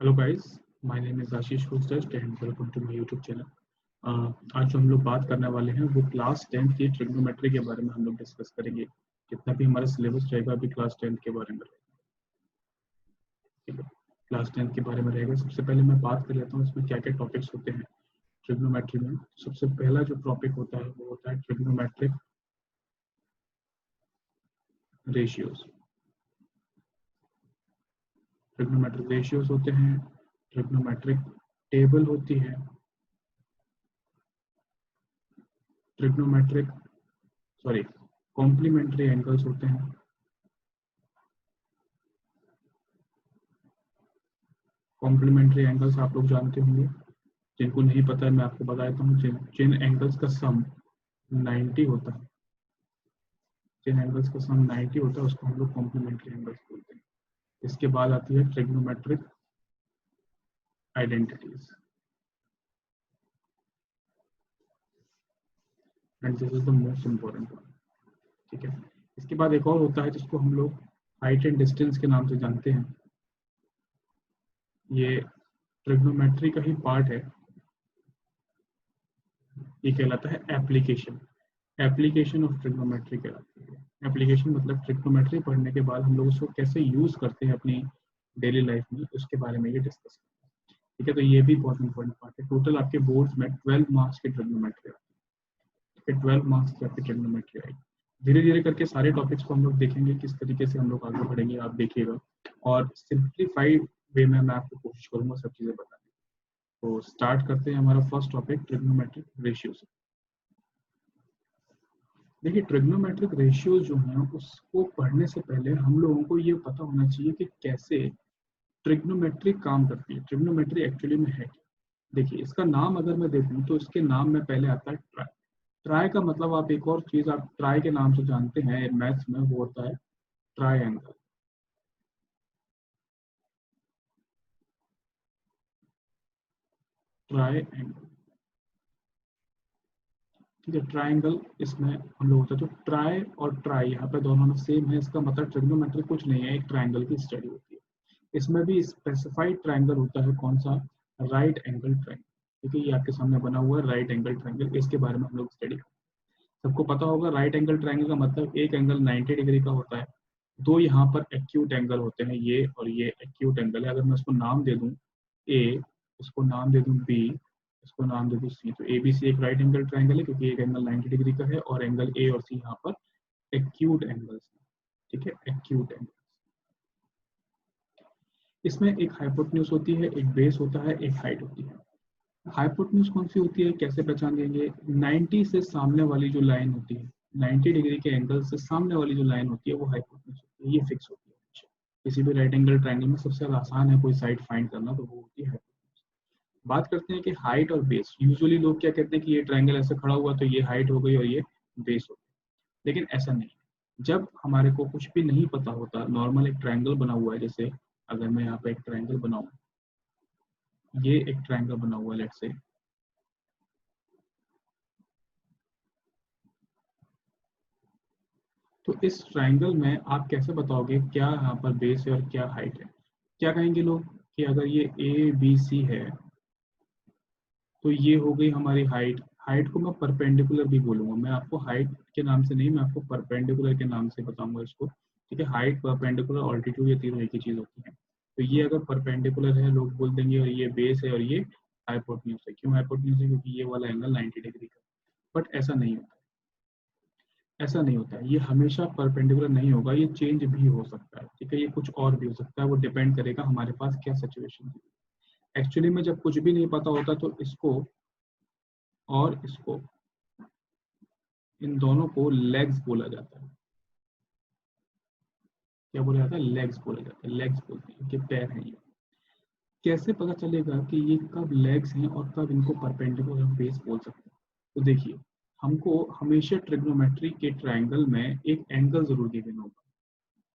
Hello guys, my name is Ashish होस्टस्ट and welcome to my YouTube channel. आज जो हम लोग बात करने वाले हैं वो क्लास 10th की ट्रिग्नोमेट्री के बारे में हम लोग डिस्कस करेंगे। जितना भी हमारा सिलेबस रहेगा अभी क्लास 10th के बारे में रहेगा। ठीक है, क्लास 10th के बारे में रहेगा। सबसे पहले मैं बात कर लेता हूँ इसमें क्या क्या टॉपिक्स होते हैं ट्रिग्नोमेट्री में। सबसे पहला जो टॉपिक होता है वो होता है ट्रिग्नोमेट्रिक रेशियोज। ट्रिग्नोमेट्रिक रेशियोज होते हैं, ट्रिग्नोमेट्रिक टेबल होती है, ट्रिग्नोमेट्रिक सॉरी कॉम्प्लीमेंट्री एंगल्स होते हैं, कॉम्प्लीमेंट्री एंगल्स आप लोग जानते होंगे। जिनको नहीं पता है मैं आपको बता देता हूँ। जिन एंगल्स का सम 90 होता है, जिन एंगल्स का सम 90 होता है उसको हम लोग कॉम्प्लीमेंट्री एंगल्स बोलते हैं। इसके बाद आती है trigonometric identities and this is the most important one. ठीक है, इसके बाद एक और होता है जिसको हम लोग हाइट एंड डिस्टेंस के नाम से जानते हैं। ये ट्रिग्नोमेट्री का ही पार्ट है। ये कहलाता है एप्लीकेशन। एप्लीकेशन ऑफ ट्रिग्नोमेट्री कहलाती है। एप्लीकेशन मतलब ट्रिग्नोमेट्री पढ़ने के बाद हम लोग उसको कैसे यूज करते हैं अपनी डेली लाइफ में, उसके बारे में ये डिस्कस करते हैं। ठीक है, तो ये भी बहुत इंपॉर्टेंट पार्ट है। टोटल आपके बोर्ड्स में 12 मार्क्स की ट्रिग्नोमेट्री आती है। ठीक है, 12 मार्क्स की आपकी ट्रिग्नोमेट्री आएगी। धीरे धीरे करके सारे टॉपिक्स को हम लोग देखेंगे, किस तरीके से हम लोग आगे बढ़ेंगे आप देखिएगा। और सिंप्लीफाइड वे में मैं आपको कोशिश करूंगा सब चीजें बताने की। तो स्टार्ट करते हैं हमारा फर्स्ट टॉपिक ट्रिग्नोमेट्रिक रेशियो से। देखिए, ट्रिग्नोमेट्रिक रेशियो जो है उसको पढ़ने से पहले हम लोगों को ये पता होना चाहिए कि कैसे ट्रिग्नोमेट्री काम करती है। ट्रिग्नोमेट्री एक्चुअली में है क्या। देखिए, इसका नाम अगर मैं देखूं तो इसके नाम में पहले आता है ट्राई। ट्राई का मतलब आप एक और चीज आप ट्राई के नाम से जानते हैं मैथ्स में, वो होता है ट्राइंगल। ट्राइंगल, ठीक है, ट्राइंगल इसमें हम लोग होता है। तो ट्राई और ट्राई यहाँ पे दोनों में सेम है। इसका मतलब ट्रिग्नोमेट्री कुछ नहीं है, एक ट्राइंगल की स्टडी होती है। इसमें भी स्पेसिफाइड ट्राइंगल होता है, कौन सा, राइट एंगल ट्राइंगल। ठीक है, ये आपके सामने बना हुआ है राइट एंगल ट्राइंगल। इसके बारे में हम लोग स्टडी करें। सबको पता होगा राइट एंगल ट्राइंगल का मतलब एक एंगल 90 डिग्री का होता है। दो यहाँ पर एक्यूट एंगल होते हैं, ये और ये एक्यूट एंगल है। अगर मैं उसको नाम दे दूं ए, इसको नाम दे दूं बी, इसको नाम दे दूं सी, तो ए बी सी एक राइट एंगल ट्राइंगल है क्योंकि एक एंगल 90 डिग्री का है और एंगल ए और सी यहाँ पर एक्यूट एंगल्स है। ठीक है, एक्यूट एंगल। इसमें एक हाइपोटेन्यूज होती है, एक बेस होता है, एक हाइट होती है। हाइपोटेन्यूज कौन सी होती है, कैसे पहचानेंगे। 90 से सामने वाली जो लाइन होती है, 90 डिग्री के एंगल से सामने वाली जो लाइन होती है वो हाइपोटेन्यूज होती है। ये फिक्स होती है हमेशा। किसी भी राइट एंगल ट्राइंगल में सबसे ज्यादा आसान है कोई साइड फाइंड करना, तो वो होती है हाइपोटेन्यूज। बात करते हैं कि हाइट और बेस। यूजुअली लोग क्या कहते हैं कि ये ट्राइंगल ऐसे खड़ा हुआ तो ये हाइट हो गई और ये बेस हो गई, लेकिन ऐसा नहीं है। जब हमारे को कुछ भी नहीं पता होता, नॉर्मल एक ट्राइंगल बना हुआ है, जैसे अगर मैं यहाँ पे एक ट्राइंगल बनाऊं, ये एक ट्राइंगल बना हुआ है लेट्स से, तो इस ट्राइंगल में आप कैसे बताओगे क्या यहाँ पर बेस है और क्या हाइट है। क्या कहेंगे लोग कि अगर ये ए बी सी है तो ये हो गई हमारी हाइट। हाइट को मैं परपेंडिकुलर भी बोलूंगा, मैं आपको हाइट के नाम से नहीं, मैं आपको परपेंडिकुलर के नाम से बताऊंगा इसको। ठीक है, हाइट परपेंडिकुलर ऑल्टीट्यूड ये तीनों एक ही चीज होती है। तो ये अगर परपेंडिकुलर है लोग बोल देंगे और ये बेस है और ये हाइपोटेन्यूज है। क्यों हाइपोटेन्यूज है, क्योंकि ये वाला एंगल 90 डिग्री का। बट ऐसा नहीं होता, ऐसा नहीं होता है। ये हमेशा परपेंडिकुलर नहीं होगा, ये चेंज भी हो सकता है। ठीक है, ये कुछ और भी हो सकता है, वो डिपेंड करेगा हमारे पास क्या सिचुएशन है। एक्चुअली में जब कुछ भी नहीं पता होता तो इसको और इसको, इन दोनों को लेग्स बोला जाता है। क्या बोला जाता है, लेग्स बोला जाता है। लेग्स बोलते हैं कि पैर हैं ये। कैसे पता चलेगा कि ये कब लेग्स हैं और कब इनको परपेंडिकुलर बेस बोल सकते हैं। तो देखिए, हमको हमेशा ट्रिग्नोमेट्री के ट्राइंगल में एक एंगल जरूर गिवन होगा।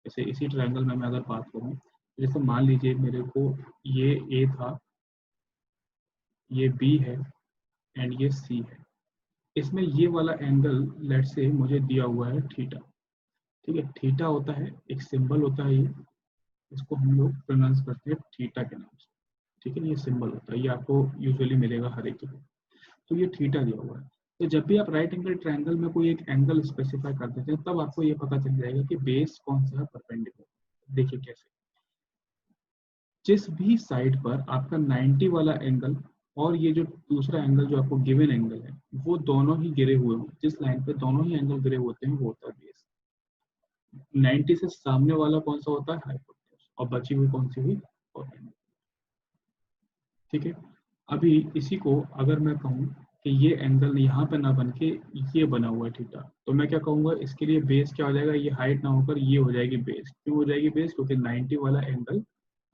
जैसे इसी ट्रायंगल में मैं अगर बात करूं, जैसे मान लीजिए मेरे को ये ए था, ये बी है एंड ये सी है। इसमें ये वाला एंगल लेट से मुझे दिया हुआ है थीटा। ठीक है, थीटा होता है एक सिंबल होता है ये, इसको हम लोग प्रोनाउंस करते हैं थीटा के नाम से। ठीक है, ये सिंबल होता है, ये आपको यूजुअली मिलेगा हर एक जगह। तो ये थीटा दिया हुआ है। तो जब भी आप राइट एंगल ट्रायंगल में कोई एक एंगल स्पेसिफाई कर देते हैं, तब आपको ये पता चल जाएगा कि बेस कौन सा है, परपेंडिकुलर। देखिए कैसे, जिस भी साइड पर आपका 90 वाला एंगल और ये जो दूसरा एंगल जो आपको गिवन एंगल है, वो दोनों ही गिरे हुए हों, जिस लाइन पे दोनों ही एंगल गिरे होते हैं वो होता है बेस। 90 से सामने वाला कौन सा होता है, हाइपोटेन्यूज, और बची हुई कौन सी हुई, परपेंडिकुलर। ठीक है, अभी इसी को अगर मैं कहूँ कि ये एंगल यहाँ पे ना बन के ये बना हुआ है थीटा, तो मैं क्या कहूँगा, इसके लिए बेस क्या हो जाएगा, ये हाइट ना होकर ये हो जाएगी बेस। क्यों हो जाएगी बेस, क्योंकि 90 वाला एंगल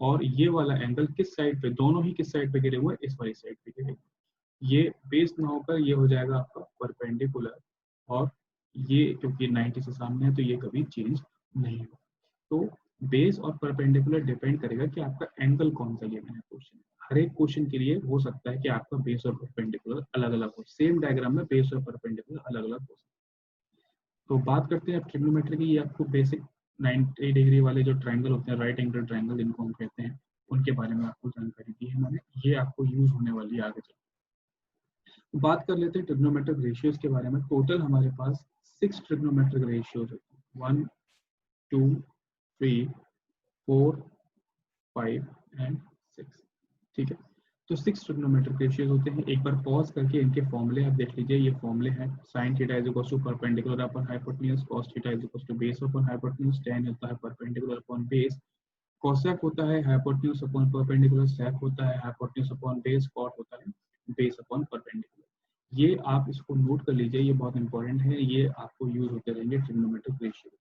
और ये वाला एंगल किस साइड पे, दोनों ही किस साइड पे गिरे हुए, इस वाली साइड पे गिरे हुए। ये बेस ना होकर ये हो जाएगा आपका परपेंडिकुलर, और ये क्योंकि 90 से सामने है तो ये कभी चेंज नहीं होगा। तो बेस और परपेंडिकुलर डिपेंड करेगा कि आपका एंगल कौन सा गिवन है क्वेश्चन में। हर एक क्वेश्चन के लिए हो सकता है कि आपका बेस और परपेंडिकुलर अलग अलग हो, सेम डायग्राम में बेस और परपेंडिकुलर अलग अलग हो सकता है। तो बात करते हैं अब ट्रिग्नोमेट्री की। ये आपको बेसिक 90 डिग्री वाले जो ट्रायंगल होते हैं, राइट एंगल ट्रायंगल जिनको हम कहते हैं, उनके बारे में आपको जानकारी दी है मैंने, ये आपको यूज होने वाली है आगे चल। तो बात कर लेते हैं ट्रिग्नोमेट्रिक रेशियोज के बारे में। टोटल हमारे पास 6 ट्रिग्नोमेट्रिक रेशियोज होते हैं, 1 2 3 4 5 एंड 6। ठीक है, तो 6 ट्रिग्नोमेट्रिक रेशियोज होते हैं। एक बार पॉज करके इनके फॉर्मूले आप देख लीजिए। ये फॉर्मूले हैं, sine theta is equal to perpendicular upon hypotenuse, cos theta is equal to base upon hypotenuse, tan होता है परपेंडिकुलर अपॉन बेस, कोसेक होता है हाइपोटेन्यूज अपॉन परपेंडिकुलर, सेक होता है हाइपोटेन्यूज अपॉन बेस, कॉट होता है बेस अपॉन परपेंडिकुलर। ये आप इसको नोट कर लीजिए, ये बहुत इंपॉर्टेंट है, ये आपको यूज होते रहेंगे ट्रिग्नोमेट्रिक रेशियो।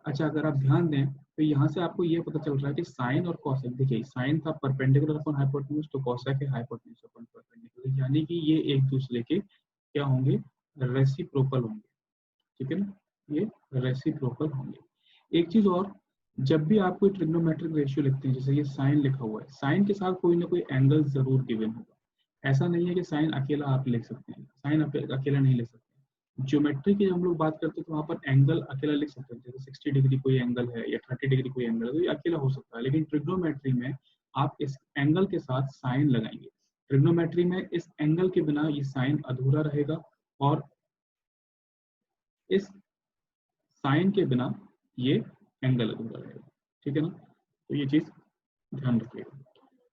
अच्छा, अगर आप ध्यान दें तो यहाँ से आपको ये पता चल रहा है कि साइन और कॉसेक, देखिए साइन था परपेंडिकुलर अपॉन हाइपोटेन्यूज, तो कॉसेक है हाइपोटेन्यूज अपॉन परपेंडिकुलर, यानी कि ये एक दूसरे के क्या होंगे, रेसिप्रोकल होंगे। ठीक है ना, ये रेसिप्रोकल होंगे। एक चीज और, जब भी आप कोई ट्रिग्नोमेट्रिक रेशियो लिखते हैं, जैसे ये साइन लिखा हुआ है, साइन के साथ कोई ना कोई एंगल जरूर गिवन होगा। ऐसा नहीं है कि साइन अकेला आप लिख सकते हैं, साइन अकेला नहीं लिख सकते। ज्योमेट्री की हम लोग बात करते हैं तो वहां पर एंगल अकेला लिख सकते हैं, जैसे 60 डिग्री कोई एंगल है या 30 डिग्री कोई एंगल है, तो ये अकेला हो सकता है। लेकिन ट्रिग्नोमेट्री में आप इस एंगल के साथ साइन लगाएंगे। ट्रिग्नोमेट्री में इस एंगल के बिना ये साइन अधूरा रहेगा, और इस साइन के बिना ये एंगल अधूरा रहेगा। ठीक है ना, तो ये चीज ध्यान रखिएगा।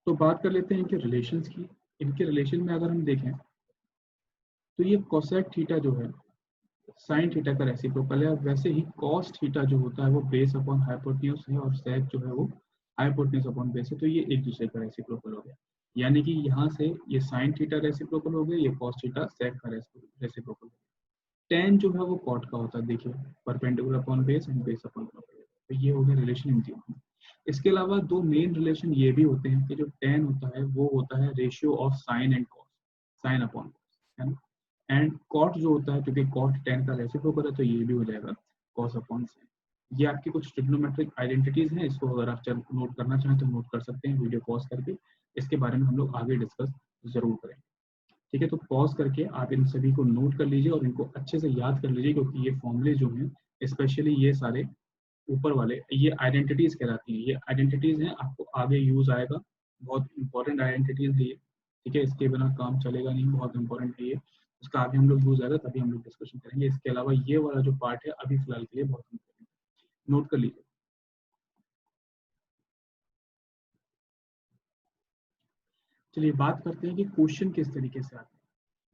तो बात कर लेते हैं इनके रिलेशंस की। इनके रिलेशन में अगर हम देखें तो ये कोसेक थीटा जो है साइन थीटा का रेसिप्रोकल है, वैसे ही कॉस थीटा जो होता है वो बेस अपॉन हाइपोटेन्यूज है, और सेक जो है वो हाइपोटेन्यूज अपॉन बेस है। तो ये एक दूसरे का रेसिप्रोकल हो गया, यानी कि यहाँ से ये साइन थीटा रेसिप्रोकल हो गया, ये कॉस थीटा सेक का रेसिप्रोकल हो गया। tan जो है वो कॉट का होता है, देखिए perpendicular upon base and base upon perpendicular. तो ये हो गया रिलेशन इन तीनों में। इसके अलावा दो मेन रिलेशन ये भी होते हैं कि जो tan होता है वो होता है ratio of sine and cos, sine upon cos, है ना। एंड कॉट जो होता है, क्योंकि कॉट tan का रेसिप्रोकल है, तो ये भी हो जाएगा कॉस अपॉन साइन। ये आपकी कुछ ट्रिग्नोमेट्रिक आइडेंटिटीज हैं, इसको अगर आप नोट करना चाहें तो नोट कर सकते हैं वीडियो पॉज करके। इसके बारे में हम लोग आगे डिस्कस जरूर करेंगे। ठीक है, तो पॉज करके आप इन सभी को नोट कर लीजिए और इनको अच्छे से याद कर लीजिए, क्योंकि ये फॉर्मूले जो हैं, स्पेशली ये सारे ऊपर वाले, ये आइडेंटिटीज कहलाती हैं। ये आइडेंटिटीज हैं, आपको आगे यूज आएगा, बहुत इंपॉर्टेंट आइडेंटिटीज है ये। ठीक है, इसके बिना काम चलेगा नहीं, बहुत इंपॉर्टेंट है ये। उसका आगे हम लोग यूज आएगा तभी हम लोग डिस्कशन करेंगे। इसके अलावा ये वाला जो पार्ट है अभी फिलहाल के लिए बहुत इंपॉर्टेंट है, नोट कर लीजिए। चलिए बात करते हैं कि क्वेश्चन किस तरीके से आते हैं।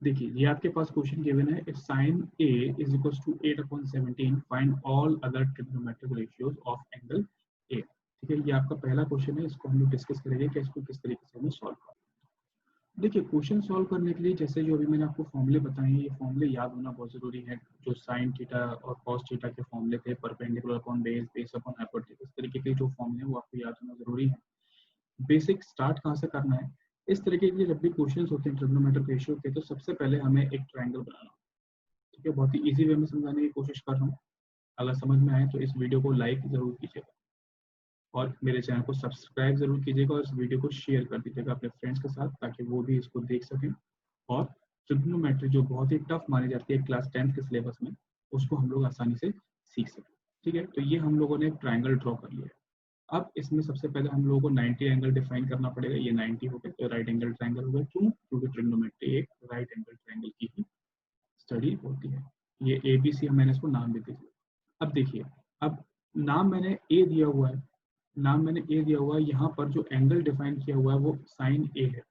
देखिए, ये आपके पास क्वेश्चन गिवन है, if sine a is equal to 8/17 find all other trigonometric ratios of angle a। ठीक है, ये आपका पहला क्वेश्चन है, इसको हम लोग डिस्कस करेंगे कि इसको किस तरीके से हमें सॉल्व करना है। देखिए, क्वेश्चन सॉल्व करने के लिए जैसे जो अभी मैंने आपको फॉर्मूले बताए हैं, ये फॉर्मूले याद होना बहुत जरूरी है। जो साइन थीटा और कॉस थीटा के फॉर्मूले थे, perpendicular upon base, base upon hypotenuse, इस तरीके के जो फॉर्मूले हैं वो आपको याद होना जरूरी है। बेसिक स्टार्ट कहाँ से करना है, इस तरीके के जब भी क्वेश्चंस होते हैं ट्रिग्नोमेट्रिक रेशियो के, तो सबसे पहले हमें एक ट्रायंगल बनाना। ठीक है, बहुत ही इजी वे में समझाने की कोशिश कर रहा हूँ। अगर समझ में आए तो इस वीडियो को लाइक जरूर कीजिएगा, और मेरे चैनल को सब्सक्राइब जरूर कीजिएगा, और इस वीडियो को शेयर कर दीजिएगा अपने फ्रेंड्स के साथ, ताकि वो भी इसको देख सकें। और ट्रिग्नोमेट्री जो बहुत ही टफ मानी जाती है क्लास 10th के सिलेबस में, उसको हम लोग आसानी से सीख सकें। ठीक है, तो ये हम लोगों ने एक ट्रायंगल ड्रॉ कर लिया है। अब इसमें सबसे पहले हम लोगों को 90 एंगल डिफाइन करना पड़ेगा। ये 90 हो गया तो राइट एंगल ट्रायंगल हो गया। क्यों? क्योंकि ट्रिग्नोमेट्री एक राइट एंगल ट्रायंगल की ही स्टडी होती है। ये ABC मैंने इसको नाम दे दिया। अब देखिए, अब नाम मैंने ए दिया हुआ है, नाम मैंने ए दिया हुआ है। यहाँ पर जो एंगल डिफाइन किया हुआ है वो साइन ए है,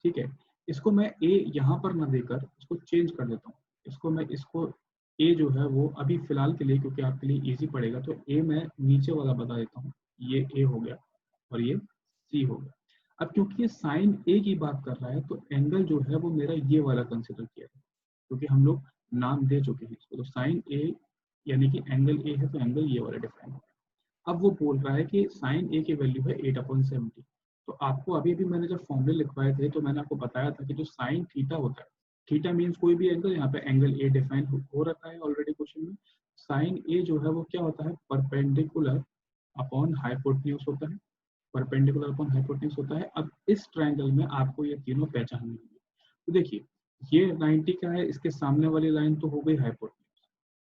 ठीक है। इसको मैं ए यहाँ पर ना देकर इसको चेंज कर देता हूँ। इसको ए जो है वो अभी फिलहाल के लिए, क्योंकि आपके लिए इजी पड़ेगा, तो ए मैं नीचे वाला बता देता हूँ। ये ए हो गया और ये सी हो गया। अब क्योंकि ये साइन ए की बात कर रहा है तो एंगल जो है वो मेरा ये वाला कंसिडर किया है, क्योंकि हम लोग नाम दे चुके हैं इसको। तो साइन ए यानी कि एंगल ए है तो एंगल ये वाला डिफाइन है। अब वो बोल रहा है कि साइन ए की वैल्यू है 8/70। तो आपको अभी भी मैंने जब फॉर्मूले लिखवाए थे तो मैंने आपको बताया था कि जो साइन थीटा होता है, थीटा मीन्स कोई भी एंगल, यहाँ पे एंगल ए डिफाइन हो रखा है ऑलरेडी क्वेश्चन में। साइन ए जो है वो क्या होता है, परपेंडिकुलर अपॉन हाइपोटेन्यूज होता है, परपेंडिकुलर अपॉन हाइपोटेन्यूज होता है। अब इस ट्रायंगल में आपको ये तीनों पहचाननी होंगी। तो देखिए, ये 90 का है, इसके सामने वाली लाइन तो हो गई हाइपोटेन्यूज,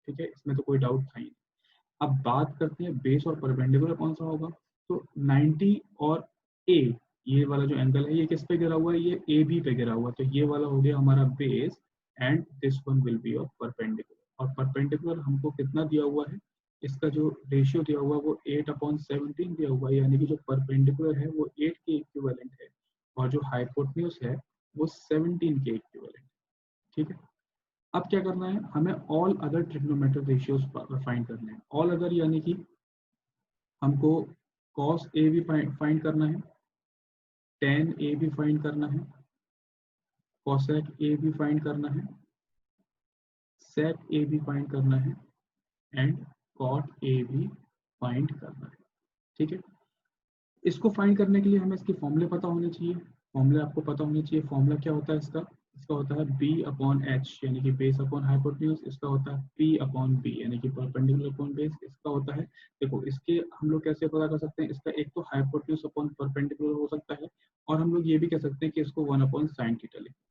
ठीक है, इसमें तो कोई डाउट था ही नहीं। अब बात करते हैं बेस और परपेंडिकुलर कौन सा होगा। तो 90 और ए, ये वाला जो एंगल है ये किस पे गिरा हुआ है, ये ए बी पे गिरा हुआ है। तो ये वाला हो गया हमारा base and this one will be of perpendicular. और परपेंडिकुलर हमको कितना दिया हुआ है, इसका जो रेशियो दिया हुआ है वो 8/17 दिया हुआ है, यानी कि जो परपेंडिकुलर है वो 8 के इक्विवेलेंट है और जो हाइपोटेन्यूज है वो 17 के इक्विवेलेंट, ठीक है। अब क्या करना है, हमें all other trigonometric ratios find करने हैं। ऑल अदर यानी कि हमको cos ए भी फाइंड करना है, tan ए भी फाइंड करना है, cosec ए भी फाइंड करना है, sec ए भी फाइंड करना है एंड cot ए भी फाइंड करना है, ठीक है। इसको फाइंड करने के लिए हमें इसके फॉर्मूले पता होने चाहिए। फॉर्मूले आपको पता होने चाहिए। फॉर्मूला क्या होता है इसका, इसका होता है B/H यानी कि बेस अपॉन हाइपोटेन्यूज। इसका होता है P/B यानी कि परपेंडिकुलर अपॉन बेस। इसका होता है, देखो इसके हम लोग कैसे पता कर सकते हैं, इसका एक तो हाइपोटेन्यूज अपॉन परपेंडिकुलर हो सकता है, और हम लोग ये भी कह सकते हैं कि इसको 1/sin थीटा लिखें,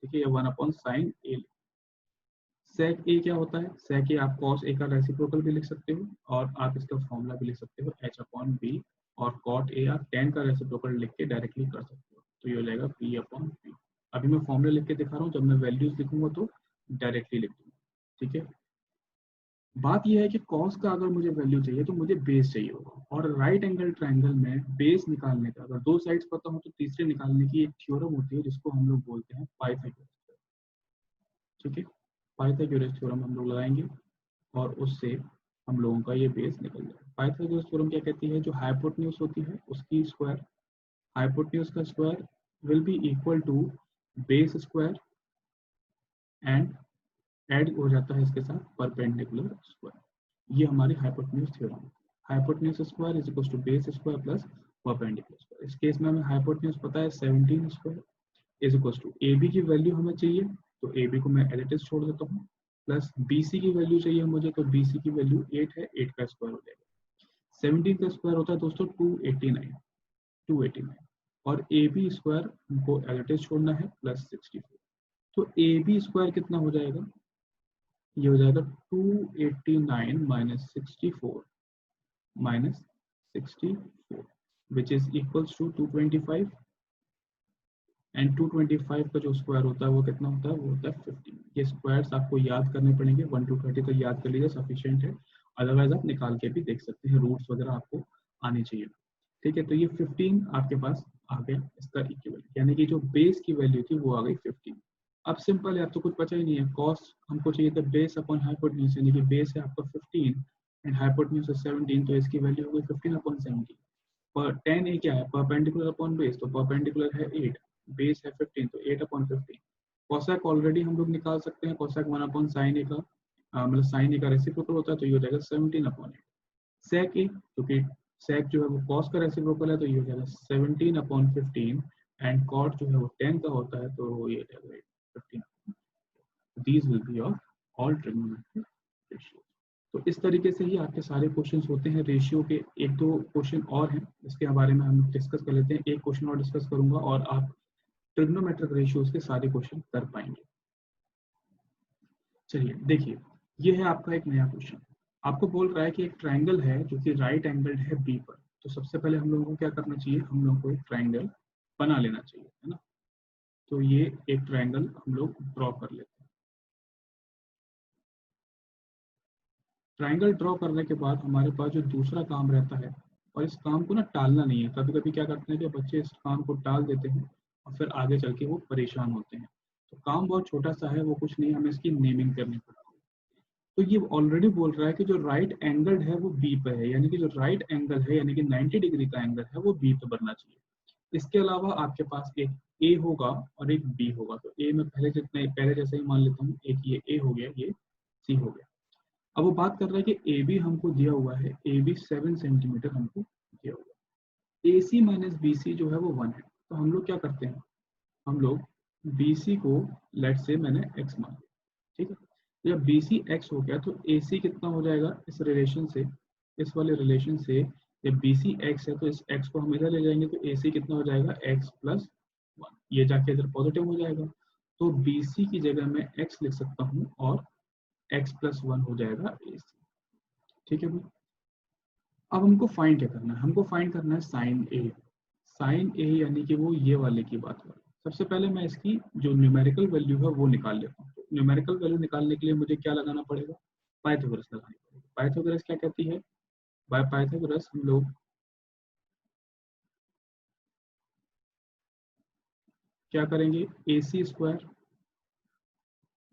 ठीक है, या 1/sin A। सेक ए क्या होता है, सेक ए आप cos ए का रेसिप्रोकल भी लिख सकते हो और आप इसका फॉर्मूला भी लिख सकते हो H/B, और cot ए आप tan का रेसिप्रोकल लिख के डायरेक्टली कर सकते हो, तो ये हो जाएगा P/P। अभी मैं फॉर्मूला लिख के दिखा रहा हूँ, जब मैं वैल्यूज लिखूंगा तो डायरेक्टली लिख दूंगा, ठीक है। बात यह है कि cos का अगर मुझे वैल्यू चाहिए तो मुझे बेस चाहिए होगा, और राइट एंगल ट्रायंगल में बेस निकालने का, अगर दो साइड्स पता हो तो तीसरे निकालने की एक थ्योरम होती है जिसको हम लोग बोलते हैं पाइथागोरस, ठीक है। पाइथागोरस थ्योरम हम लोग लगाएंगे और उससे हम लोगों का ये बेस निकल जाए। पाइथागोरस थ्योरम क्या कहती है, जो हाइपोटेन्यूज होती है उसकी स्क्वायर, हाइपोटेन्यूज का square will be equal to base square and add हो जाता है इसके साथ परपेंडिकुलर स्क्वायर। ये हमारी हाइपोटेन्यूज थ्योरम है। Hypotenuse square is equal to base square plus perpendicular square. इस केस में हमें हाइपोटेन्यूज पता है 17 square is equal to A B की वैल्यू हमें चाहिए, तो ए बी को मैं एज इट इज छोड़ देता हूँ, प्लस बी सी की वैल्यू चाहिए मुझे, तो बी सी की वैल्यू 8 है, 8 का स्क्वायर हो जाएगा। 17 का स्क्वायर होता है दोस्तों 289, 289, और ए बी स्क्वायर हमको एज इट इज छोड़ना है प्लस 64। तो ए बी स्क्वायर कितना हो जाएगा, ये हो जाएगा 289 minus 64 minus 64 which is equals to 225, and 225 का जो स्क्वायर होता है वो कितना होता है, वो होता है 15। ये स्क्वायर्स आपको याद करने पड़ेंगे, 1 to 30 तक याद कर लीजिए, सफिशिएंट है। अदरवाइज आप निकाल के भी देख सकते हैं, रूट्स वगैरह आपको आनी चाहिए, ठीक है। तो ये 15 आपके पास आ गया इसका इक्विवेलेंट, यानी कि जो बेस की वैल्यू थी वो आ गई 15। अब सिंपल है, अब तो कुछ बचा ही नहीं है। कॉस हमको चाहिए था बेस अपॉन हाइपोटेन्यूज, यानी कि बेस है आपका 15 एंड हाइपोटेन्यूज है 17, तो इसकी वैल्यू हो गई 15/17। पर tan ए क्या है, परपेंडिकुलर अपॉन बेस, तो परपेंडिकुलर है 8, बेस है 15, तो 8/15। कोसेक ऑलरेडी हम लोग निकाल सकते हैं, कोसेक 1/sin ए का मतलब sin ए का रेसिप्रोकल होता है, तो ये हो जाएगा 17/8। सेक ए, क्योंकि सेक जो है वो कॉस का रेसिप्रोकल है, तो ये हो जाएगा 17/15, एंड कॉट जो है वो 10 का होता है, तो ये हो जाएगा 15। These will be your all trigonometric ratio. तो इस तरीके से ही आपके सारे क्वेश्चंस होते हैं रेशियो के। एक दो क्वेश्चन और हैं इसके बारे में हम डिस्कस कर लेते हैं, एक क्वेश्चन और डिस्कस करूंगा और आप ट्रिग्नोमेट्रिक रेशियोज के सारे क्वेश्चन कर पाएंगे। चलिए देखिए, ये है आपका एक नया क्वेश्चन। आपको बोल रहा है कि एक ट्रायंगल है जो कि राइट एंगल्ड है बी पर, तो सबसे पहले हम लोगों को क्या करना चाहिए, हम लोगों को एक ट्राइंगल बना लेना चाहिए, है ना। तो ये एक ट्राइंगल हम लोग ड्रॉ कर लेते हैं। ट्राइंगल ड्रॉ करने के बाद हमारे पास जो दूसरा काम रहता है, और इस काम को ना टालना नहीं है, कभी कभी क्या करते हैं कि बच्चे इस काम को टाल देते हैं और फिर आगे चल के वो परेशान होते हैं। तो काम बहुत छोटा सा है, वो कुछ नहीं, हमें इसकी नेमिंग करनी पड़ती है। तो ये ऑलरेडी बोल रहा है कि जो राइट एंगल है वो बी पे है, यानी कि जो राइट एंगल है यानी कि 90 डिग्री का एंगल है वो बी पे बनना चाहिए। इसके अलावा आपके पास एक ए होगा और एक बी होगा। तो ए में पहले जैसे ही मान लेता हूँ, एक ये ए हो गया, ये सी हो गया। अब वो बात कर रहा है कि ए बी हमको दिया हुआ है, ए बी 7 सेंटीमीटर हमको दिया हुआ है। ए सी माइनस बी सी जो है वो 1 है। तो हम लोग क्या करते हैं, हम लोग बी सी को लेट से मैंने एक्स मान लिया, ठीक है। तो जब बी सी एक्स हो गया तो ए सी कितना हो जाएगा, इस रिलेशन से, इस वाले रिलेशन से, जब बी सी एक्स है तो इस एक्स को हम इधर ले जाएंगे तो ए सी कितना हो जाएगा, एक्स प्लस 1, ये जाके इधर पॉजिटिव हो जाएगा। तो बी सी की जगह मैं एक्स लिख सकता हूँ और एक्स प्लस 1 हो जाएगा ए सी, ठीक है भाई। अब हमको फाइंड क्या करना है, हमको फाइंड करना है साइन ए। साइन ए यानी कि वो ये वाले की बात करें। सबसे पहले मैं इसकी जो न्यूमेरिकल वैल्यू है वो निकाल लेता हूँ। तो न्यूमेरिकल वैल्यू निकालने के लिए मुझे क्या लगाना पड़ेगा, पाइथागोरस लगानी पड़ेगी। पाइथागोरस क्या कहती है, बाय पाइथागोरस हम लोग क्या करेंगे, A C square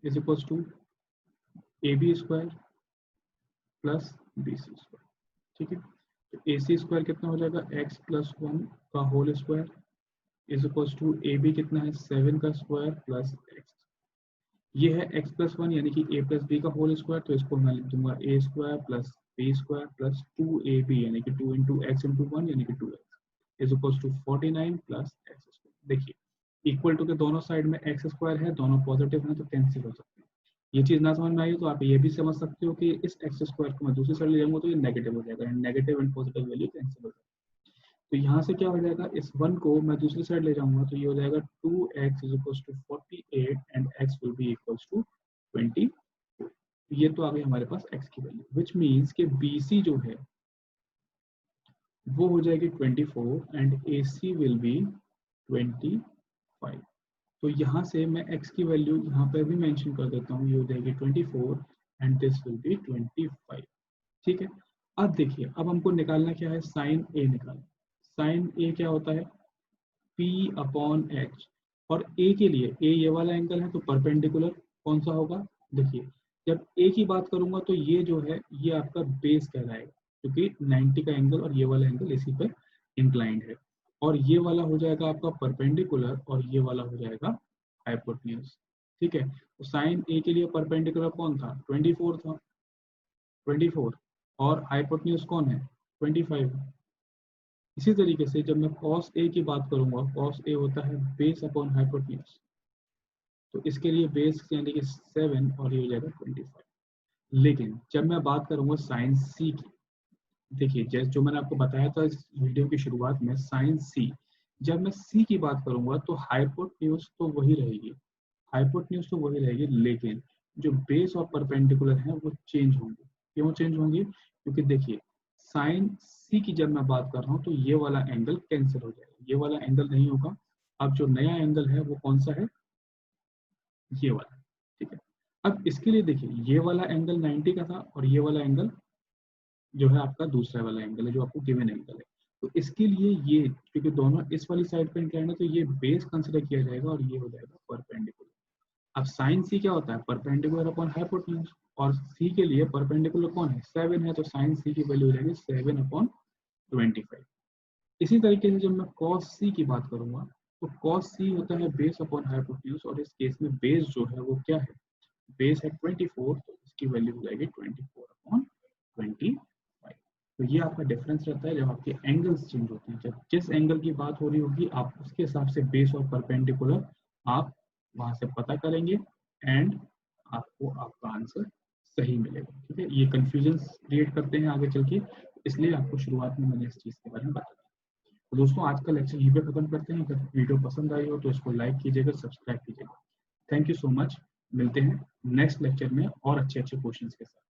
is equal to A B square plus B C square, ठीक है। तो ए सी स्क्वायर कितना हो जाएगा, एक्स प्लस 1 का whole square is equal to A B कितना है, 7 का स्क्वायर प्लस एक्स। ये है एक्स प्लस 1 यानी कि ए प्लस बी का होल स्क्वायर, तो इसको मैं लिख दूंगा A square plus B square plus 2ab यानी कि 2 इंटू एक्स इंटू 1 यानी कि 2x इज इक्वल टू 49 प्लस एक्स स्क्वायर। देखिए इक्वल टू के दोनों साइड में एक्स स्क्वायर है, दोनों पॉजिटिव हैं तो कैंसिल हो सकते हैं। ये चीज ना समझ में आई तो आप ये भी समझ सकते हो कि इस एक्स स्क्वायर को मैं दूसरी साइड ले जाऊंगा तो ये नेगेटिव हो जाएगा, negative and positive value cancel हो जाएगा। तो यहाँ से क्या हो जाएगा, इस 1 को मैं दूसरी साइड ले जाऊंगा तो ये हो जाएगा 2x is equal to 48 and x will be equal to 20। ये तो आ गई हमारे पास x की वैल्यू, विच मीन्स कि BC जो है वो हो जाएगी 24 एंड AC विल बी 25। तो यहाँ से मैं x की वैल्यू यहाँ पे भी मेंशन कर देता हूँ, ये हो जाएगी 24 एंड दिस विल बी 25, ठीक है। अब देखिए, अब हमको निकालना क्या है, साइन ए निकालना। साइन ए क्या होता है, P अपॉन एच। और ए के लिए, ए ये वाला एंगल है तो परपेंडिकुलर कौन सा होगा, देखिए जब ए की बात करूंगा तो ये जो है ये आपका बेस कहलाएगा, क्योंकि 90 का एंगल और ये वाला एंगल इसी पे इंक्लाइंड है। और ये वाला हो जाएगा आपका परपेंडिकुलर और ये वाला हो जाएगा हाइपोटेन्यूज, ठीक है। तो साइन ए के लिए परपेंडिकुलर कौन था, 24 था, 24, और हाइपोटेन्यूज कौन है, 25। इसी तरीके से जब मैं cos a की बात करूंगा, cos a होता है बेस अपॉन हाइपोटेन्यूज, तो इसके लिए बेस यानी कि 7 और ये हो जाएगा 25। लेकिन जब मैं बात करूंगा साइन c की, देखिए जैसे जो मैंने आपको बताया था इस वीडियो की शुरुआत में, साइन c, जब मैं c की बात करूंगा तो हाइपोटेन्यूज तो वही रहेगी, हाइपोटेन्यूज तो वही रहेगी, लेकिन जो बेस और परपेंडिकुलर है वो चेंज होंगे। क्यों चेंज होंगे, क्योंकि देखिए साइन सी की जब मैं बात कर रहा हूँ तो ये वाला एंगल कैंसिल हो जाएगा, ये वाला एंगल नहीं होगा। अब जो नया एंगल है वो कौन सा है, ये वाला, ठीक है। अब इसके लिए देखिए ये वाला एंगल 90 का था और ये वाला एंगल जो है आपका दूसरा वाला एंगल है जो आपको गिवन एंगल है। तो इसके लिए ये, क्योंकि दोनों इस वाली साइड पे इंक्लाइंड है तो ये बेस कंसिडर किया जाएगा और ये हो जाएगा परपेंडिकुलर। अब साइन सी क्या होता है, परपेंडिकुलर अपॉन हाइपोटेन्यूज, और सी के लिए परपेंडिकुलर कौन है, 7 है, तो साइन सी की वैल्यू हो जाएगी 7 अपॉन 25। इसी तरीके से जब मैं cos c की बात करूंगा तो cos c होता है बेस अपॉन हाइपोटेन्यूज, और इस केस में बेस जो है वो क्या है, बेस है 24, तो इसकी वैल्यू हो जाएगी 24 अपॉन 25। तो ये आपका डिफरेंस रहता है जब आपके एंगल्स चेंज होते हैं, जब जिस एंगल की बात हो रही होगी आप उसके हिसाब से बेस और परपेंडिकुलर आप वहां से पता करेंगे एंड आपको आपका आंसर सही मिलेगा, ठीक है। ये कंफ्यूजन क्रिएट करते हैं आगे चल के, इसलिए आपको शुरुआत में मैंने इस चीज के बारे में बताया। तो दोस्तों आज का लेक्चर यहीं पे खत्म करते हैं। अगर वीडियो पसंद आई हो तो इसको लाइक कीजिएगा, सब्सक्राइब कीजिएगा। थैंक यू सो मच, मिलते हैं नेक्स्ट लेक्चर में और अच्छे अच्छे क्वेश्चंस के साथ।